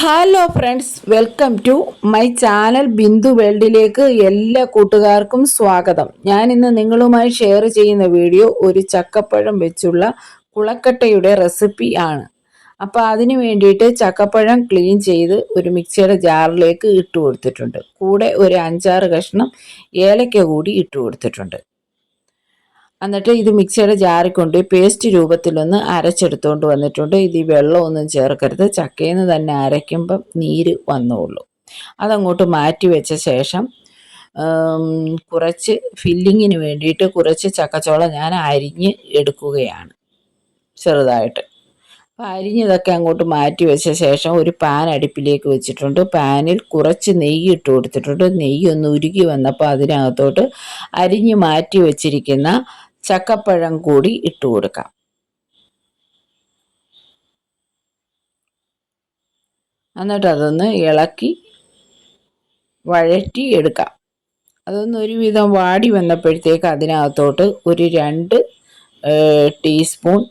Hello friends, welcome to my channel Bindu വേൾഡിലേക്ക് എല്ലാ കൂട്ടുകാർക്കും സ്വാഗതം. ഞാൻ ഇന്ന് നിങ്ങളുമായി ഷെയർ ചെയ്യുന്ന വീഡിയോ ഒരു ചക്കപ്പഴം വെച്ചുള്ള കുളക്കട്ടയുടെ റെസിപ്പി ആണ്. അപ്പോൾ അതിന് വേണ്ടിയിട്ട് ചക്കപ്പഴം ക്ലീൻ ചെയ്ത് ഒരു മിക്സിയുടെ ജാറിലേക്ക് ഇട്ട് കൊടുത്തിട്ടുണ്ട്. കൂടെ ഒരു 5-6 കഷ്ണം ഏലക്ക കൂടി ഇട്ട് കൊടുത്തിട്ടുണ്ട്. എന്നിട്ട് ഇത് മിക്സിയുടെ ജാറിൽ കൊണ്ട് പേസ്റ്റ് രൂപത്തിലൊന്ന് അരച്ചെടുത്തുകൊണ്ട് വന്നിട്ടുണ്ട്. ഇത് വെള്ളമൊന്നും ചേർക്കരുത്, ചക്കയിൽ നിന്ന് തന്നെ അരയ്ക്കുമ്പം നീര് വന്നോളൂ. അതങ്ങോട്ട് മാറ്റി വെച്ച ശേഷം കുറച്ച് ഫില്ലിങ്ങിന് വേണ്ടിയിട്ട് കുറച്ച് ചക്കച്ചോള ഞാൻ അരിഞ്ഞ് എടുക്കുകയാണ് ചെറുതായിട്ട്. അപ്പോൾ അരിഞ്ഞതൊക്കെ അങ്ങോട്ട് മാറ്റി വെച്ച ശേഷം ഒരു പാൻ അടുപ്പിലേക്ക് വെച്ചിട്ടുണ്ട്. പാനിൽ കുറച്ച് നെയ്യ് ഇട്ട് കൊടുത്തിട്ടുണ്ട്. നെയ്യ് ഒന്ന് ഉരുകി വന്നപ്പോൾ അതിനകത്തോട്ട് അരിഞ്ഞ് മാറ്റി വെച്ചിരിക്കുന്ന ചക്കപ്പഴം കൂടി ഇട്ട് കൊടുക്കാം. എന്നിട്ട് അതൊന്ന് ഇളക്കി വഴറ്റി എടുക്കാം. അതൊന്ന് ഒരുവിധം വാടി വന്നപ്പോഴത്തേക്ക് അതിനകത്തോട്ട് ഒരു 2 ടീസ്പൂൺ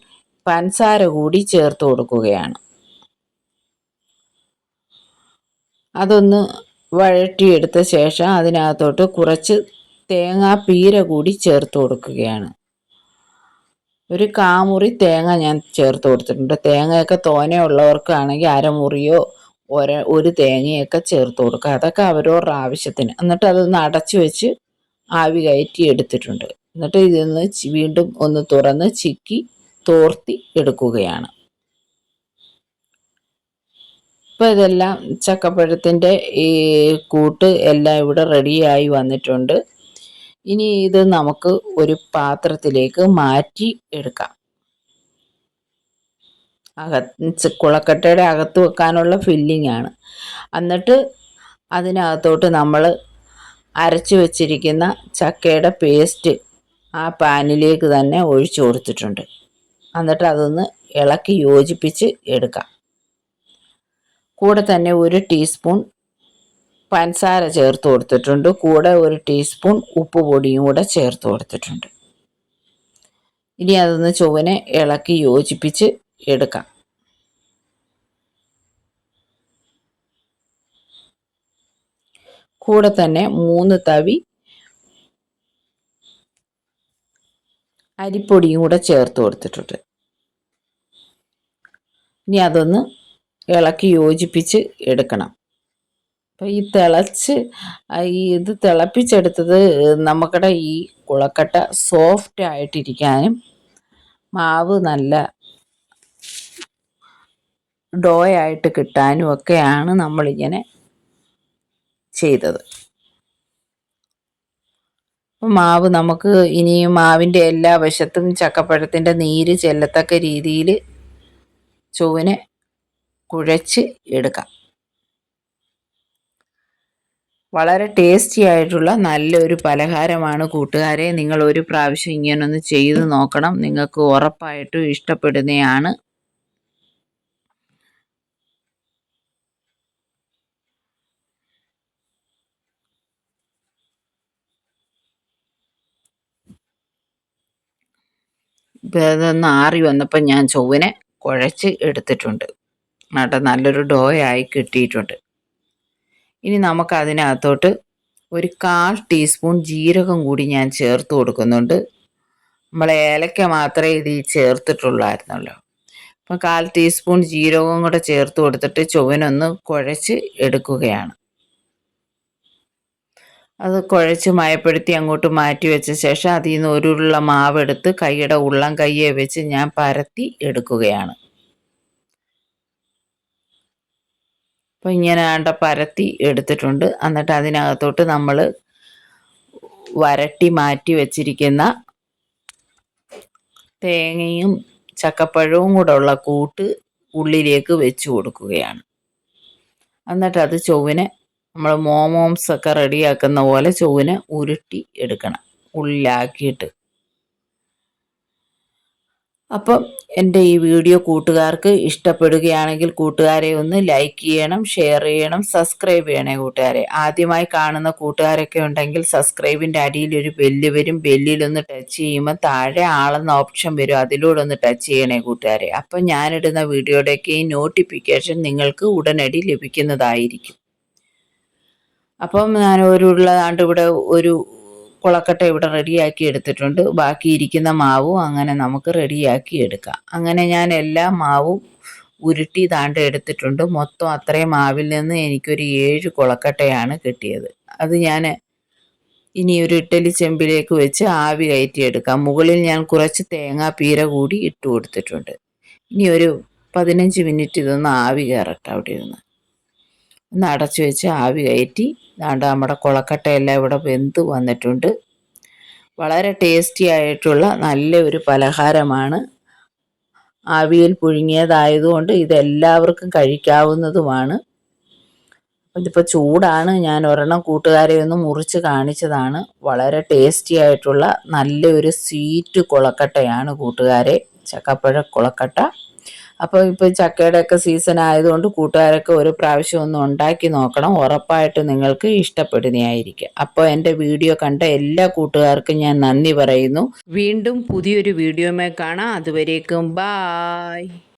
പഞ്ചസാര കൂടി ചേർത്ത് കൊടുക്കുകയാണ്. അതൊന്ന് വഴറ്റിയെടുത്ത ശേഷം അതിനകത്തോട്ട് കുറച്ച് തേങ്ങാപ്പീര കൂടി ചേർത്ത് കൊടുക്കുകയാണ്. ഒരു കാമുറി തേങ്ങ ഞാൻ ചേർത്ത് കൊടുത്തിട്ടുണ്ട്. തേങ്ങയൊക്കെ തോനെയുള്ളവർക്കാണെങ്കിൽ അരമുറിയോ ഒരു തേങ്ങയൊക്കെ ചേർത്ത് കൊടുക്കുക. അതൊക്കെ അവരവരുടെ ആവശ്യത്തിന്. എന്നിട്ട് അതൊന്ന് അടച്ചു വെച്ച് ആവി കയറ്റി എടുത്തിട്ടുണ്ട്. എന്നിട്ട് ഇതൊന്ന് വീണ്ടും ഒന്ന് തുറന്ന് ചിക്കി തോർത്തി എടുക്കുകയാണ്. ഇപ്പോൾ ഇതെല്ലാം ചക്കപ്പഴത്തിൻ്റെ ഈ കൂട്ട് എല്ലാം ഇവിടെ റെഡിയായി വന്നിട്ടുണ്ട്. ഇനി ഇത് നമുക്ക് ഒരു പാത്രത്തിലേക്ക് മാറ്റി എടുക്കാം. കുളക്കട്ടയുടെ അകത്ത് വെക്കാനുള്ള ഫില്ലിംഗ് ആണ്. എന്നിട്ട് അതിനകത്തോട്ട് നമ്മൾ അരച്ചു വച്ചിരിക്കുന്ന ചക്കയുടെ പേസ്റ്റ് ആ പാനിലേക്ക് തന്നെ ഒഴിച്ചു കൊടുത്തിട്ടുണ്ട്. എന്നിട്ട് അതൊന്ന് ഇളക്കി യോജിപ്പിച്ച് എടുക്കാം. കൂടെ തന്നെ 1 ടീസ്പൂൺ പഞ്ചസാര ചേർത്ത് കൊടുത്തിട്ടുണ്ട്. കൂടെ 1 ടീസ്പൂൺ ഉപ്പ് പൊടിയും കൂടെ ചേർത്ത് കൊടുത്തിട്ടുണ്ട്. ഇനി അതൊന്ന് ചുവനെ ഇളക്കി യോജിപ്പിച്ച് എടുക്കാം. കൂടെ തന്നെ 3 തവി അരിപ്പൊടിയും കൂടെ ചേർത്ത് കൊടുത്തിട്ടുണ്ട്. ഇനി അതൊന്ന് ഇളക്കി യോജിപ്പിച്ച് എടുക്കണം. അപ്പോൾ ഇത് തിളപ്പിച്ചെടുത്തത് നമുക്കിടെ ഈ കുളക്കട്ട സോഫ്റ്റ് ആയിട്ടിരിക്കാനും മാവ് നല്ല ഡോ ആയിട്ട് കിട്ടാനും ഒക്കെയാണ് നമ്മളിങ്ങനെ ചെയ്തത്. മാവ് നമുക്ക് ഇനിയും മാവിൻ്റെ എല്ലാ വശത്തും ചക്കപ്പഴത്തിൻ്റെ നീര് ചെല്ലത്തക്ക രീതിയിൽ ചുവനെ കുഴച്ച് എടുക്കാം. വളരെ ടേസ്റ്റി ആയിട്ടുള്ള നല്ലൊരു പലഹാരമാണ് കൂട്ടുകാരെ. നിങ്ങൾ ഒരു പ്രാവശ്യം ഇങ്ങനൊന്ന് ചെയ്ത് നോക്കണം. നിങ്ങൾക്ക് ഉറപ്പായിട്ടും ഇഷ്ടപ്പെടുന്നതാണ്. ഇപ്പം അതൊന്ന് ആറി വന്നപ്പോൾ ഞാൻ ചൊവ്വനെ കുഴച്ച് എടുത്തിട്ടുണ്ട്. എന്നിട്ട് നല്ലൊരു ഡോ ആയി കിട്ടിയിട്ടുണ്ട്. ഇനി നമുക്ക് അതിനകത്തോട്ട് ഒരു 1/4 ടീസ്പൂൺ ജീരകം കൂടി ഞാൻ ചേർത്ത് കൊടുക്കുന്നുണ്ട്. നമ്മൾ ഏലക്ക മാത്രമേ ഇതിൽ ചേർത്തിട്ടുള്ളായിരുന്നല്ലോ. അപ്പം 1/4 ടീസ്പൂൺ ജീരകവും കൂടെ ചേർത്ത് കൊടുത്തിട്ട് ചുവനൊന്ന് കുഴച്ച് എടുക്കുകയാണ്. അത് കുഴച്ച് മയപ്പെടുത്തി അങ്ങോട്ട് മാറ്റി വെച്ച ശേഷം അതിൽ നിന്ന് ഒരു ഉരുള മാവെടുത്ത് കൈയുടെ ഉള്ളം കയ്യെ വെച്ച് ഞാൻ പരത്തി എടുക്കുകയാണ്. അപ്പോൾ ഇങ്ങനെ പരത്തി എടുത്തിട്ടുണ്ട്. എന്നിട്ട് അതിനകത്തോട്ട് നമ്മൾ വരട്ടി മാറ്റി വെച്ചിരിക്കുന്ന തേങ്ങയും ചക്കപ്പഴവും കൂടെ ഉള്ള കൂട്ട് ഉള്ളിലേക്ക് വെച്ച് കൊടുക്കുകയാണ്. എന്നിട്ട് അത് ചൊവ്വനെ നമ്മൾ മോമോംസ് ഒക്കെ റെഡിയാക്കുന്ന പോലെ ചൊവ്വനെ ഉരുട്ടി എടുക്കണം ഉള്ളിലാക്കിയിട്ട്. അപ്പം എൻ്റെ ഈ വീഡിയോ കൂട്ടുകാർക്ക് ഇഷ്ടപ്പെടുകയാണെങ്കിൽ കൂട്ടുകാരെ ഒന്ന് ലൈക്ക് ചെയ്യണം, ഷെയർ ചെയ്യണം, സബ്സ്ക്രൈബ് ചെയ്യണേ കൂട്ടുകാരെ. ആദ്യമായി കാണുന്ന കൂട്ടുകാരൊക്കെ ഉണ്ടെങ്കിൽ സബ്സ്ക്രൈബിൻ്റെ അടിയിൽ ഒരു ബെല്ല് വരും. ബെല്ലിലൊന്ന് ടച്ച് ചെയ്യുമ്പോൾ താഴെ ആളെന്ന ഓപ്ഷൻ വരും. അതിലൂടെ ഒന്ന് ടച്ച് ചെയ്യണേ കൂട്ടുകാരെ. അപ്പം ഞാനിടുന്ന വീഡിയോയുടെയൊക്കെ ഈ നോട്ടിഫിക്കേഷൻ നിങ്ങൾക്ക് ഉടനടി ലഭിക്കുന്നതായിരിക്കും. അപ്പം ഞാൻ ഇവിടെ ഒരു കുളക്കട്ട ഇവിടെ റെഡിയാക്കി എടുത്തിട്ടുണ്ട്. ബാക്കി ഇരിക്കുന്ന മാവും അങ്ങനെ നമുക്ക് റെഡിയാക്കി എടുക്കാം. അങ്ങനെ ഞാൻ എല്ലാ മാവും ഉരുട്ടി എടുത്തിട്ടുണ്ട്. മൊത്തം അത്രയും മാവിൽ നിന്ന് എനിക്കൊരു 7 കുളക്കട്ടയാണ് കിട്ടിയത്. അത് ഞാൻ ഇനി ഒരു ഇഡ്ഡലി ചെമ്പിലേക്ക് വെച്ച് ആവി കയറ്റിയെടുക്കാം. മുകളിൽ ഞാൻ കുറച്ച് തേങ്ങാപ്പീര കൂടി ഇട്ട് കൊടുത്തിട്ടുണ്ട്. ഇനി ഒരു 15 മിനിറ്റ് ഇതൊന്ന് ആവി കയറട്ടെ. അവിടെ ഇരുന്ന് ഒന്ന് അടച്ചു വെച്ച് ആവി കയറ്റി നമ്മുടെ കുളക്കട്ടയെല്ലാം ഇവിടെ വെന്ത് വന്നിട്ടുണ്ട്. വളരെ ടേസ്റ്റി ആയിട്ടുള്ള നല്ല ഒരു പലഹാരമാണ്. ആവിയിൽ പുഴുങ്ങിയതായതുകൊണ്ട് ഇതെല്ലാവർക്കും കഴിക്കാവുന്നതുമാണ്. ഇതിപ്പോൾ ചൂടാണ്. ഞാൻ ഒരെണ്ണം കൂട്ടുകാരെ ഒന്ന് മുറിച്ച് കാണിച്ചതാണ്. വളരെ ടേസ്റ്റി ആയിട്ടുള്ള നല്ല ഒരു സ്വീറ്റ് കുളക്കട്ടയാണ് കൂട്ടുകാരെ, ചക്കപ്പഴ കുളക്കട്ട. അപ്പോൾ ഇപ്പോൾ ചക്കയുടെയൊക്കെ സീസൺ ആയതുകൊണ്ട് കൂട്ടുകാരൊക്കെ ഒരു പ്രാവശ്യം ഒന്ന് ഉണ്ടാക്കി നോക്കണം. ഉറപ്പായിട്ട് നിങ്ങൾക്ക് ഇഷ്ടപ്പെടുന്നതായിരിക്കും. അപ്പോൾ എൻ്റെ വീഡിയോ കണ്ട എല്ലാ കൂട്ടുകാർക്കും ഞാൻ നന്ദി പറയുന്നു. വീണ്ടും പുതിയൊരു വീഡിയോയുമായി കാണാം. അതുവരേക്കും ബായ്.